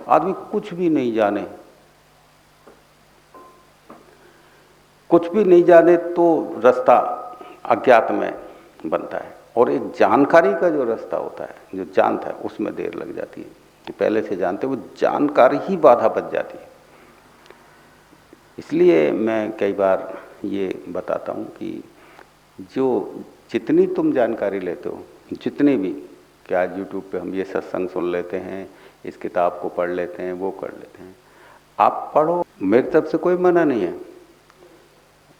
आदमी कुछ भी नहीं जाने, कुछ भी नहीं जाने तो रास्ता अज्ञात में बनता है, और एक जानकारी का जो रास्ता होता है, जो जानता है, उसमें देर लग जाती है कि पहले से जानते वो जानकारी ही बाधा बच जाती है। इसलिए मैं कई बार ये बताता हूँ कि जो जितनी तुम जानकारी लेते हो, जितनी भी, कि आज यूट्यूब पे हम ये सत्संग सुन लेते हैं, इस किताब को पढ़ लेते हैं, वो कर लेते हैं, आप पढ़ो, मेरी तरफ से कोई मना नहीं है,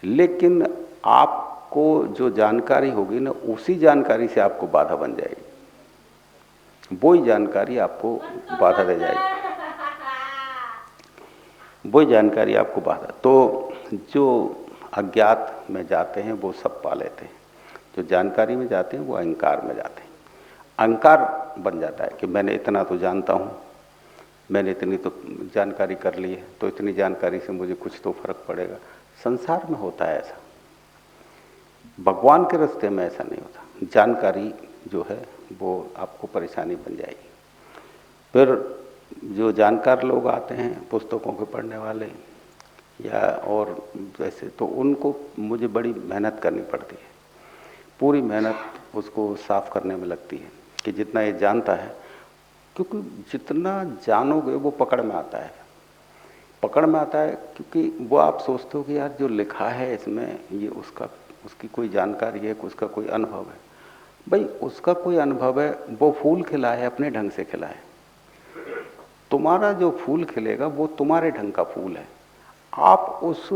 लेकिन आपको जो जानकारी होगी ना, उसी जानकारी से आपको बाधा बन जाएगी, वही जानकारी आपको बाधा दे जाएगी, वही जानकारी आपको बाधा। तो जो अज्ञात में जाते हैं वो सब पा लेते हैं, जो जानकारी में जाते हैं वो अहंकार में जाते हैं। अहंकार बन जाता है कि मैंने इतना तो जानता हूँ, मैंने इतनी तो जानकारी कर ली है, तो इतनी जानकारी से मुझे कुछ तो फर्क पड़ेगा। संसार में होता है ऐसा, भगवान के रास्ते में ऐसा नहीं होता। जानकारी जो है वो आपको परेशानी बन जाएगी। फिर जो जानकार लोग आते हैं, पुस्तकों के पढ़ने वाले या और वैसे, तो उनको मुझे बड़ी मेहनत करनी पड़ती है, पूरी मेहनत उसको साफ करने में लगती है कि जितना ये जानता है, क्योंकि जितना जानोगे वो पकड़ में आता है, पकड़ में आता है, क्योंकि वो आप सोचते हो कि यार जो लिखा है इसमें ये उसकी कोई जानकारी है, उसका कोई अनुभव है। भाई उसका कोई अनुभव है, वो फूल खिला है, अपने ढंग से खिला है। तुम्हारा जो फूल खिलेगा वो तुम्हारे ढंग का फूल है, आप उस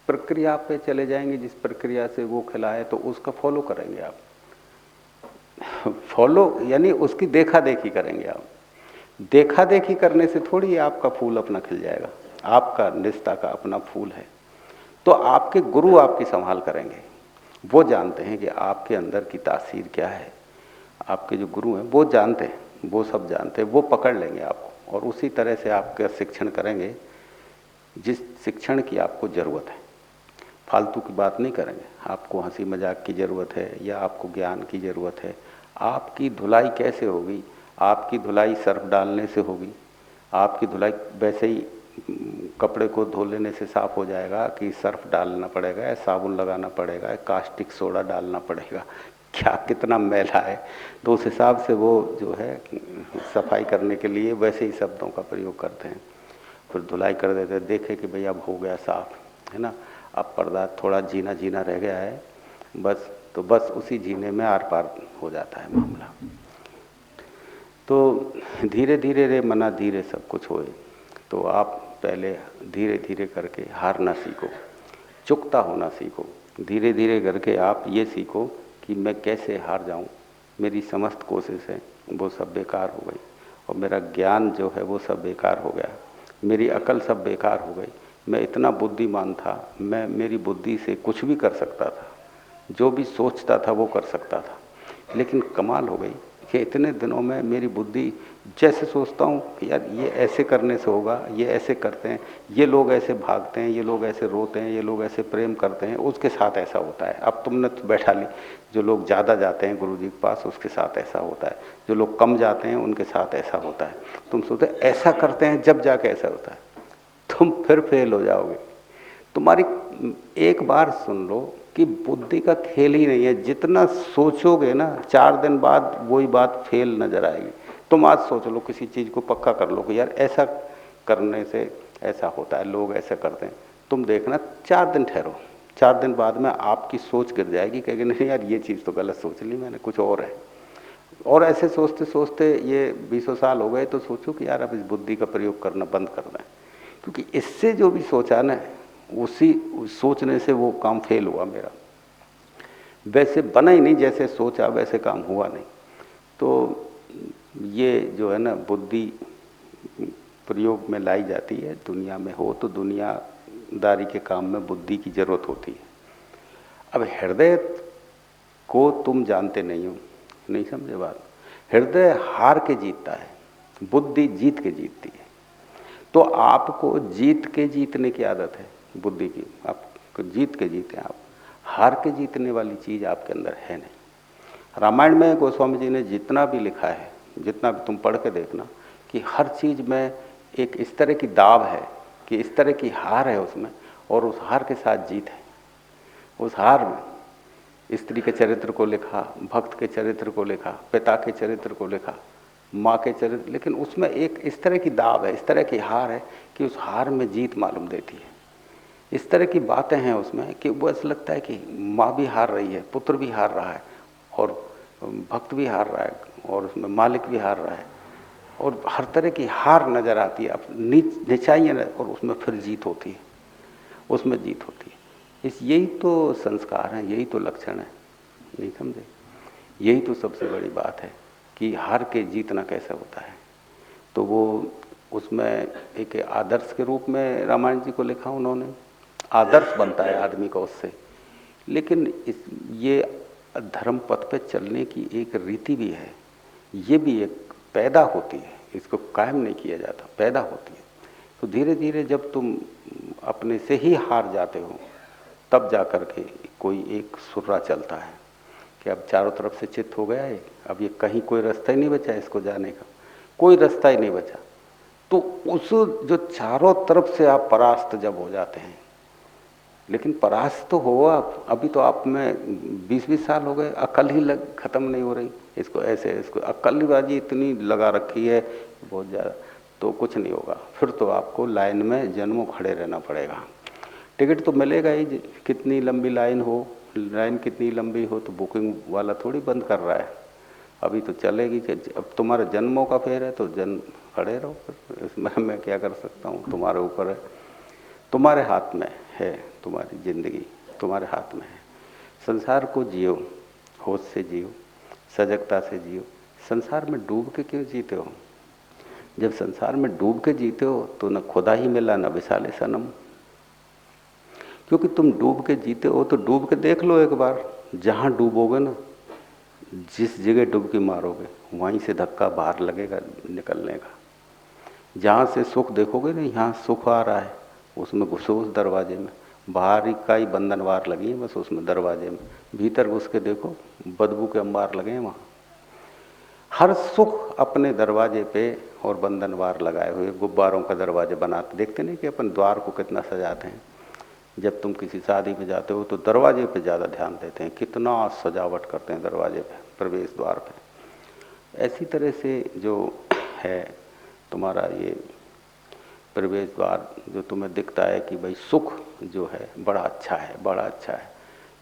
प्रक्रिया पे चले जाएंगे जिस प्रक्रिया से वो खिला है, तो उसका फॉलो करेंगे आप। फॉलो यानी उसकी देखा देखी करेंगे आप। देखा देखी करने से थोड़ी आपका फूल अपना खिल जाएगा, आपका निष्ठा का अपना फूल है। तो आपके गुरु आपकी संभाल करेंगे, वो जानते हैं कि आपके अंदर की तासीर क्या है। आपके जो गुरु हैं वो जानते हैं, वो सब जानते हैं, वो पकड़ लेंगे आपको और उसी तरह से आपका शिक्षण करेंगे जिस शिक्षण की आपको ज़रूरत है। फालतू की बात नहीं करेंगे। आपको हंसी मजाक की ज़रूरत है या आपको ज्ञान की ज़रूरत है। आपकी धुलाई कैसे होगी? आपकी धुलाई सर्फ डालने से होगी। आपकी धुलाई वैसे ही कपड़े को धो लेने से साफ हो जाएगा कि सर्फ डालना पड़ेगा या साबुन लगाना पड़ेगा या कास्टिक सोडा डालना पड़ेगा? क्या कितना मैला है, तो उस हिसाब से वो जो है सफाई करने के लिए वैसे ही शब्दों का प्रयोग करते हैं। फिर धुलाई कर देते हैं, देखे कि भाई अब हो गया साफ, है ना, अब पर्दा थोड़ा जीना जीना रह गया है बस, तो बस उसी जीने में आर पार हो जाता है मामला। तो धीरे धीरे रे मना धीरे सब कुछ होए। तो आप पहले धीरे धीरे करके हारना सीखो, चुकता होना सीखो। धीरे धीरे करके आप ये सीखो कि मैं कैसे हार जाऊं, मेरी समस्त कोशिश है वो सब बेकार हो गई, और मेरा ज्ञान जो है वो सब बेकार हो गया, मेरी अकल सब बेकार हो गई। मैं इतना बुद्धिमान था, मेरी बुद्धि से कुछ भी कर सकता था, जो भी सोचता था वो कर सकता था, लेकिन कमाल हो गई कि इतने दिनों में मेरी बुद्धि जैसे सोचता हूँ कि यार ये ऐसे करने से होगा, ये ऐसे करते हैं, ये लोग ऐसे भागते हैं, ये लोग ऐसे रोते हैं, ये लोग ऐसे प्रेम करते हैं, उसके साथ ऐसा होता है। अब तुमने तो बैठा ली, जो लोग ज़्यादा जाते हैं गुरु जी के पास उसके साथ ऐसा होता है, जो लोग कम जाते हैं उनके साथ ऐसा होता है। तुम सोचते ऐसा करते हैं जब जाके ऐसा होता है, तुम फिर फेल हो जाओगे। तुम्हारी एक बार सुन लो कि बुद्धि का खेल ही नहीं है। जितना सोचोगे ना, 4 दिन बाद वही बात फेल नजर आएगी। तुम आज सोच लो, किसी चीज़ को पक्का कर लो कि यार ऐसा करने से ऐसा होता है, लोग ऐसा करते हैं। तुम देखना 4 दिन ठहरो, 4 दिन बाद में आपकी सोच गिर जाएगी, कहेगी नहीं यार ये चीज़ तो गलत सोच ली मैंने, कुछ और है। और ऐसे सोचते सोचते ये 20 साल हो गए, तो सोचो कि यार अब इस बुद्धि का प्रयोग करना बंद कर दें, क्योंकि इससे जो भी सोचा ना, उसी सोचने से वो काम फेल हुआ मेरा। वैसे बना ही नहीं, जैसे सोचा वैसे काम हुआ नहीं। तो ये जो है ना, बुद्धि प्रयोग में लाई जाती है। दुनिया में हो तो दुनियादारी के काम में बुद्धि की जरूरत होती है। अब हृदय को तुम जानते नहीं हो, नहीं समझे बात। हृदय हार के जीतता है, बुद्धि जीत के जीतती है। तो आपको जीत के जीतने की आदत है बुद्धि की, आपको जीत के जीते आप। हार के जीतने वाली चीज़ आपके अंदर है नहीं। रामायण में गोस्वामी जी ने जितना भी लिखा है, जितना भी तुम पढ़ के देखना, कि हर चीज़ में एक इस तरह की दाव है कि इस तरह की हार है उसमें, और उस हार के साथ जीत है। उस हार में स्त्री के चरित्र को लिखा, भक्त के चरित्र को लिखा, पिता के चरित्र को लिखा, माँ के चरित्र, लेकिन उसमें एक इस तरह की दाव है, इस तरह की हार है कि उस हार में जीत मालूम देती है। इस तरह की बातें हैं उसमें कि वो ऐसा लगता है कि माँ भी हार रही है, पुत्र भी हार रहा है, और भक्त भी हार रहा है, और उसमें मालिक भी हार रहा है, और हर तरह की हार नजर आती है। अब निचाई है और उसमें फिर जीत होती है, उसमें जीत होती है। यही तो संस्कार हैं, यही तो लक्षण है, नहीं समझे? यही तो सबसे बड़ी बात है कि हार के जीतना कैसे होता है। तो वो उसमें एक आदर्श के रूप में रामायण जी को लिखा उन्होंने। आदर्श बनता है आदमी का उससे, लेकिन ये धर्म पथ पे चलने की एक रीति भी है, ये भी एक पैदा होती है, इसको कायम नहीं किया जाता, पैदा होती है। तो धीरे धीरे जब तुम अपने से ही हार जाते हो, तब जा कर के कोई एक सुर्रा चलता है कि अब चारों तरफ से चित्त हो गया है, अब ये कहीं कोई रास्ता ही नहीं बचा इसको जाने का, कोई रास्ता ही नहीं बचा। तो उस जो चारों तरफ से आप परास्त जब हो जाते हैं, लेकिन परास्त तो हो आप, अभी तो आप में 20-20 साल हो गए, अकल ही खत्म नहीं हो रही। इसको ऐसे, इसको अक्लबाजी इतनी लगा रखी है बहुत ज़्यादा, तो कुछ नहीं होगा। फिर तो आपको लाइन में जन्मों खड़े रहना पड़ेगा। टिकट तो मिलेगा ही, कितनी लंबी लाइन हो, लाइन कितनी लंबी हो, तो बुकिंग वाला थोड़ी बंद कर रहा है, अभी तो चलेगी। अब तुम्हारे जन्मों का फेर है तो जन्म खड़े रहो, फिर इसमें मैं क्या कर सकता हूँ, तुम्हारे ऊपर है, तुम्हारे हाथ में है, तुम्हारी जिंदगी तुम्हारे हाथ में है। संसार को जियो, होश से जियो, सजगता से जियो। संसार में डूब के क्यों जीते हो? जब संसार में डूब के जीते हो तो न खुदा ही मिला न विशाले सनम। क्योंकि तुम डूब के जीते हो तो डूब के देख लो एक बार, जहां डूबोगे ना, जिस जगह डुबकी मारोगे वहीं से धक्का बाहर लगेगा निकलने का। जहाँ से सुख देखोगे ना, यहाँ सुख आ रहा है, उसमें घुसो उस दरवाजे में, बाहर का ही बंधनवार लगी है बस उसमें दरवाजे में, भीतर घुस के देखो बदबू के अंबार लगे हैं वहाँ। हर सुख अपने दरवाजे पे और बंधनवार लगाए हुए, गुब्बारों का दरवाजे बनाते, देखते नहीं कि अपन द्वार को कितना सजाते हैं। जब तुम किसी शादी में जाते हो तो दरवाजे पे ज़्यादा ध्यान देते हैं, कितना सजावट करते हैं दरवाजे पे, प्रवेश द्वार पे। ऐसी तरह से जो है तुम्हारा ये प्रवेश द्वार, जो तुम्हें दिखता है कि भाई सुख जो है बड़ा अच्छा है, बड़ा अच्छा है,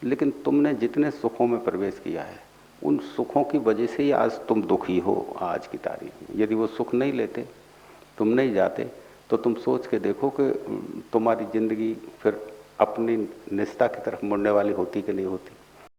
लेकिन तुमने जितने सुखों में प्रवेश किया है उन सुखों की वजह से ही आज तुम दुखी हो आज की तारीख में। यदि वो सुख नहीं लेते, तुम नहीं जाते, तो तुम सोच के देखो कि तुम्हारी जिंदगी फिर अपनी निष्ठा की तरफ मुड़ने वाली होती कि नहीं होती।